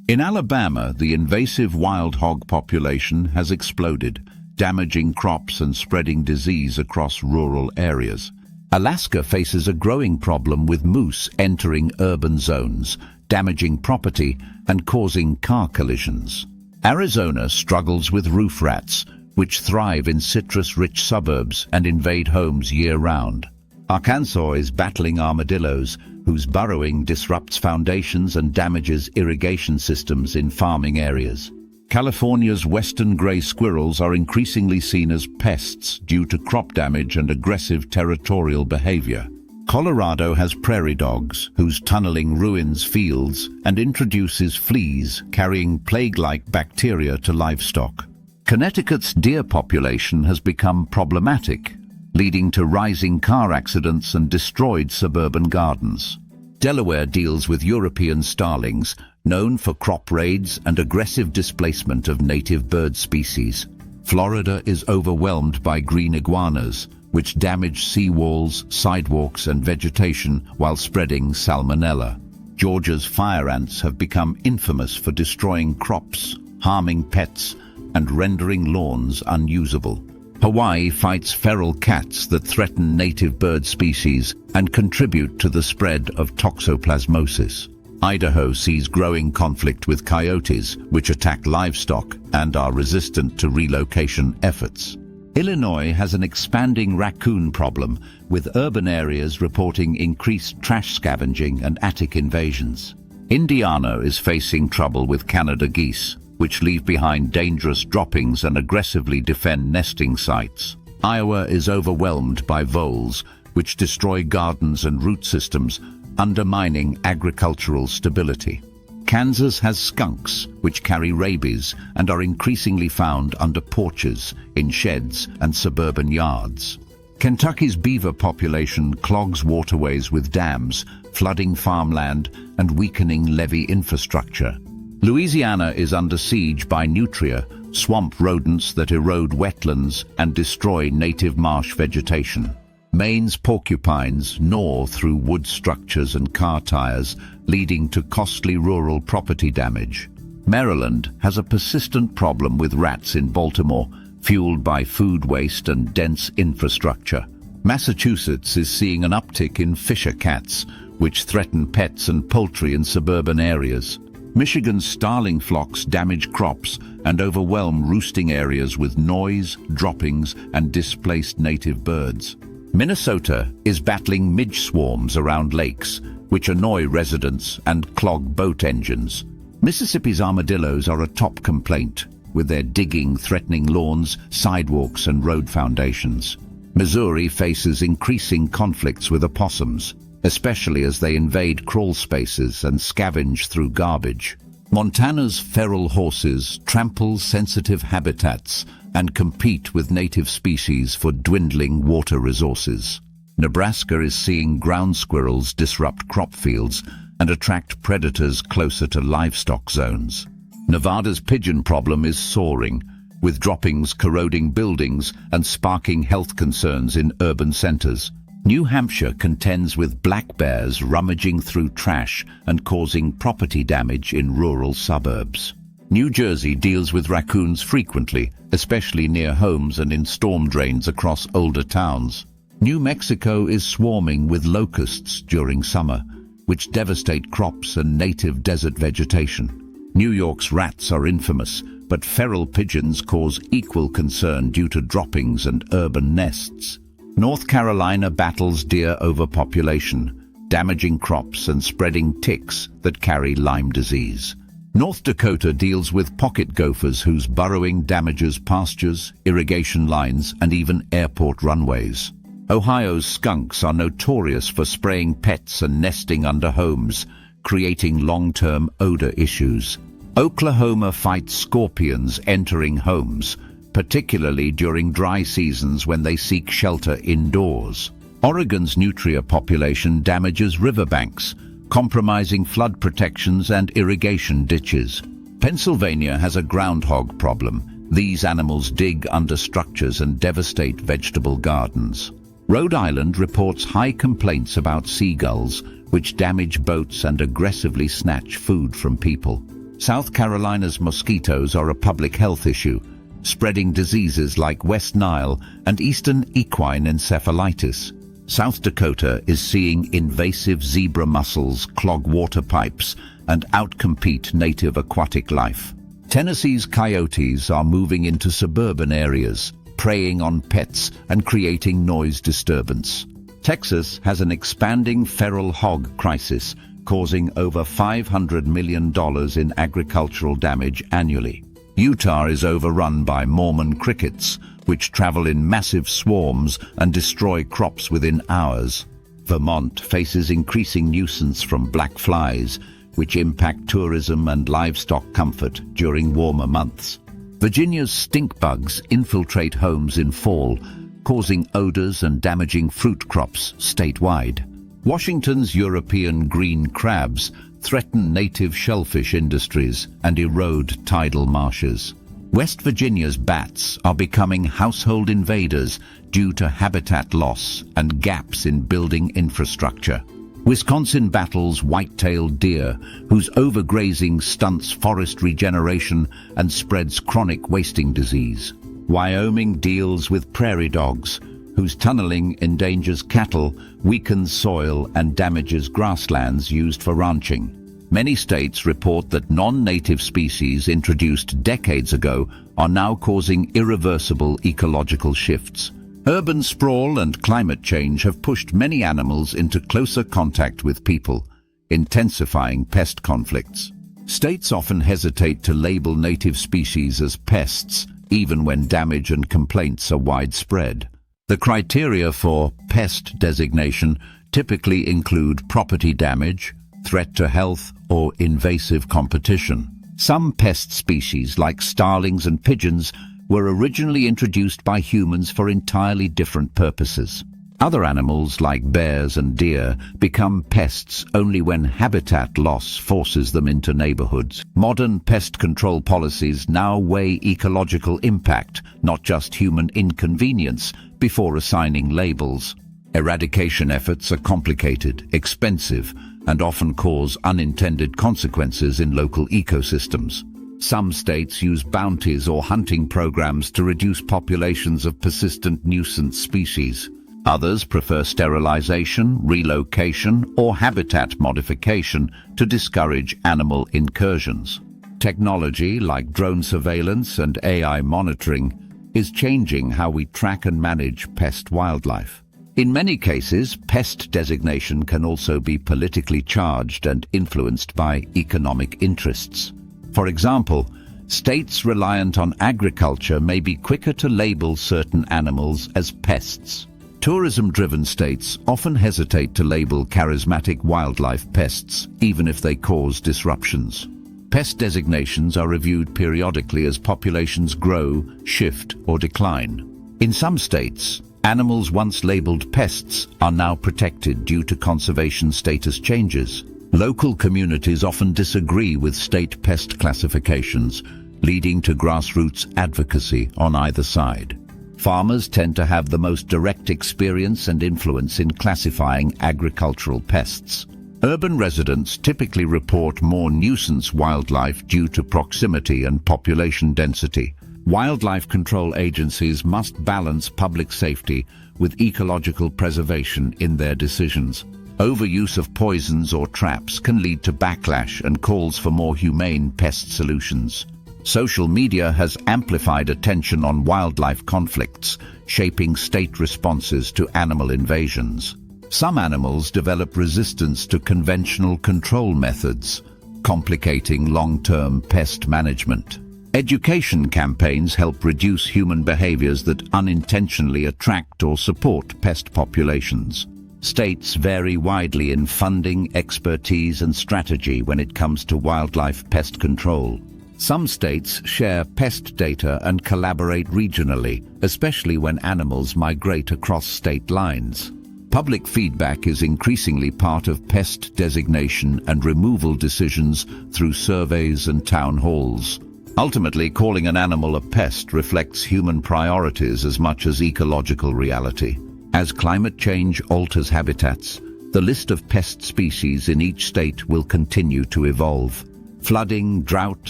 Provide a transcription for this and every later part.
In Alabama, the invasive wild hog population has exploded, damaging crops and spreading disease across rural areas. Alaska faces a growing problem with moose entering urban zones, damaging property and causing car collisions. Arizona struggles with roof rats, which thrive in citrus-rich suburbs and invade homes year-round. Arkansas is battling armadillos, whose burrowing disrupts foundations and damages irrigation systems in farming areas. California's western gray squirrels are increasingly seen as pests due to crop damage and aggressive territorial behavior. Colorado has prairie dogs, whose tunneling ruins fields and introduces fleas carrying plague-like bacteria to livestock. Connecticut's deer population has become problematic, leading to rising car accidents and destroyed suburban gardens. Delaware deals with European starlings, known for crop raids and aggressive displacement of native bird species. Florida is overwhelmed by green iguanas, which damage seawalls, sidewalks and vegetation while spreading salmonella. Georgia's fire ants have become infamous for destroying crops, harming pets, and rendering lawns unusable. Hawaii fights feral cats that threaten native bird species and contribute to the spread of toxoplasmosis. Idaho sees growing conflict with coyotes, which attack livestock and are resistant to relocation efforts. Illinois has an expanding raccoon problem, with urban areas reporting increased trash scavenging and attic invasions. Indiana is facing trouble with Canada geese, which leave behind dangerous droppings and aggressively defend nesting sites. Iowa is overwhelmed by voles, which destroy gardens and root systems, undermining agricultural stability. Kansas has skunks, which carry rabies and are increasingly found under porches, in sheds and suburban yards. Kentucky's beaver population clogs waterways with dams, flooding farmland and weakening levee infrastructure. Louisiana is under siege by nutria, swamp rodents that erode wetlands and destroy native marsh vegetation. Maine's porcupines gnaw through wood structures and car tires, leading to costly rural property damage. Maryland has a persistent problem with rats in Baltimore, fueled by food waste and dense infrastructure. Massachusetts is seeing an uptick in fisher cats, which threaten pets and poultry in suburban areas. Michigan's starling flocks damage crops and overwhelm roosting areas with noise, droppings, and displaced native birds. Minnesota is battling midge swarms around lakes, which annoy residents and clog boat engines. Mississippi's armadillos are a top complaint, with their digging threatening lawns, sidewalks, and road foundations. Missouri faces increasing conflicts with opossums, especially as they invade crawl spaces and scavenge through garbage. Montana's feral horses trample sensitive habitats and compete with native species for dwindling water resources. Nebraska is seeing ground squirrels disrupt crop fields and attract predators closer to livestock zones. Nevada's pigeon problem is soaring, with droppings corroding buildings and sparking health concerns in urban centers. New Hampshire contends with black bears rummaging through trash and causing property damage in rural suburbs. New Jersey deals with raccoons frequently, especially near homes and in storm drains across older towns. New Mexico is swarming with locusts during summer, which devastate crops and native desert vegetation. New York's rats are infamous, but feral pigeons cause equal concern due to droppings and urban nests. North Carolina battles deer overpopulation, damaging crops and spreading ticks that carry Lyme disease. North Dakota deals with pocket gophers whose burrowing damages pastures, irrigation lines, and even airport runways. Ohio's skunks are notorious for spraying pets and nesting under homes, creating long-term odor issues. Oklahoma fights scorpions entering homes, particularly during dry seasons when they seek shelter indoors. Oregon's nutria population damages riverbanks, compromising flood protections and irrigation ditches. Pennsylvania has a groundhog problem. These animals dig under structures and devastate vegetable gardens. Rhode Island reports high complaints about seagulls, which damage boats and aggressively snatch food from people. South Carolina's mosquitoes are a public health issue, spreading diseases like West Nile and Eastern equine encephalitis. South Dakota is seeing invasive zebra mussels clog water pipes and outcompete native aquatic life. Tennessee's coyotes are moving into suburban areas, preying on pets and creating noise disturbance. Texas has an expanding feral hog crisis, causing over $500 million in agricultural damage annually. Utah is overrun by Mormon crickets, which travel in massive swarms and destroy crops within hours. Vermont faces increasing nuisance from black flies, which impact tourism and livestock comfort during warmer months. Virginia's stink bugs infiltrate homes in fall, causing odors and damaging fruit crops statewide. Washington's European green crabs threaten native shellfish industries and erode tidal marshes. West Virginia's bats are becoming household invaders due to habitat loss and gaps in building infrastructure. Wisconsin battles white-tailed deer, whose overgrazing stunts forest regeneration and spreads chronic wasting disease. Wyoming deals with prairie dogs, whose tunneling endangers cattle, weakens soil, and damages grasslands used for ranching. Many states report that non-native species introduced decades ago are now causing irreversible ecological shifts. Urban sprawl and climate change have pushed many animals into closer contact with people, intensifying pest conflicts. States often hesitate to label native species as pests, even when damage and complaints are widespread. The criteria for pest designation typically include property damage, threat to health, or invasive competition. Some pest species, like starlings and pigeons, were originally introduced by humans for entirely different purposes. Other animals, like bears and deer, become pests only when habitat loss forces them into neighborhoods. Modern pest control policies now weigh ecological impact, not just human inconvenience, before assigning labels. Eradication efforts are complicated, expensive, and often cause unintended consequences in local ecosystems. Some states use bounties or hunting programs to reduce populations of persistent nuisance species. Others prefer sterilization, relocation, or habitat modification to discourage animal incursions. Technology like drone surveillance and AI monitoring is changing how we track and manage pest wildlife. In many cases, pest designation can also be politically charged and influenced by economic interests. For example, states reliant on agriculture may be quicker to label certain animals as pests. Tourism-driven states often hesitate to label charismatic wildlife pests, even if they cause disruptions. Pest designations are reviewed periodically as populations grow, shift, or decline. In some states, animals once labeled pests are now protected due to conservation status changes. Local communities often disagree with state pest classifications, leading to grassroots advocacy on either side. Farmers tend to have the most direct experience and influence in classifying agricultural pests. Urban residents typically report more nuisance wildlife due to proximity and population density. Wildlife control agencies must balance public safety with ecological preservation in their decisions. Overuse of poisons or traps can lead to backlash and calls for more humane pest solutions. Social media has amplified attention on wildlife conflicts, shaping state responses to animal invasions. Some animals develop resistance to conventional control methods, complicating long-term pest management. Education campaigns help reduce human behaviors that unintentionally attract or support pest populations. States vary widely in funding, expertise, and strategy when it comes to wildlife pest control. Some states share pest data and collaborate regionally, especially when animals migrate across state lines. Public feedback is increasingly part of pest designation and removal decisions through surveys and town halls. Ultimately, calling an animal a pest reflects human priorities as much as ecological reality. As climate change alters habitats, the list of pest species in each state will continue to evolve. Flooding, drought,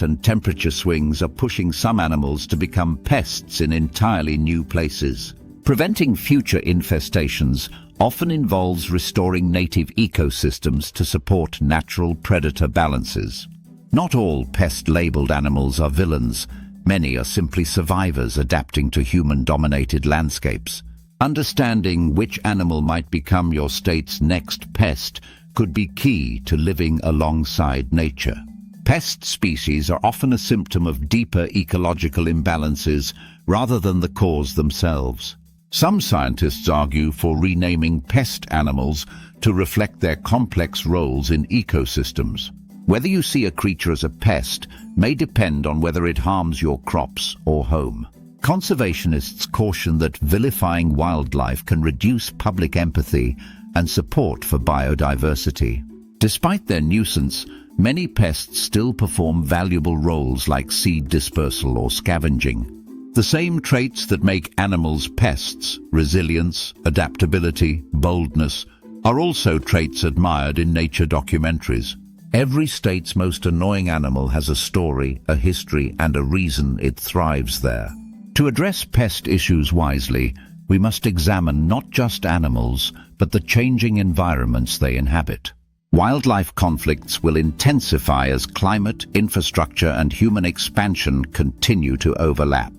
and temperature swings are pushing some animals to become pests in entirely new places. Preventing future infestations often involves restoring native ecosystems to support natural predator balances. Not all pest-labeled animals are villains. Many are simply survivors adapting to human-dominated landscapes. Understanding which animal might become your state's next pest could be key to living alongside nature. Pest species are often a symptom of deeper ecological imbalances rather than the cause themselves. Some scientists argue for renaming pest animals to reflect their complex roles in ecosystems. Whether you see a creature as a pest may depend on whether it harms your crops or home. Conservationists caution that vilifying wildlife can reduce public empathy and support for biodiversity. Despite their nuisance, many pests still perform valuable roles like seed dispersal or scavenging. The same traits that make animals pests, resilience, adaptability, boldness, are also traits admired in nature documentaries. Every state's most annoying animal has a story, a history, and a reason it thrives there. To address pest issues wisely, we must examine not just animals, but the changing environments they inhabit. Wildlife conflicts will intensify as climate, infrastructure, and human expansion continue to overlap.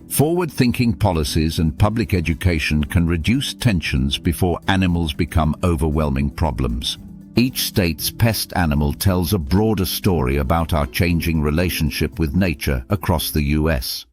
Forward-thinking policies and public education can reduce tensions before animals become overwhelming problems. Each state's pest animal tells a broader story about our changing relationship with nature across the US.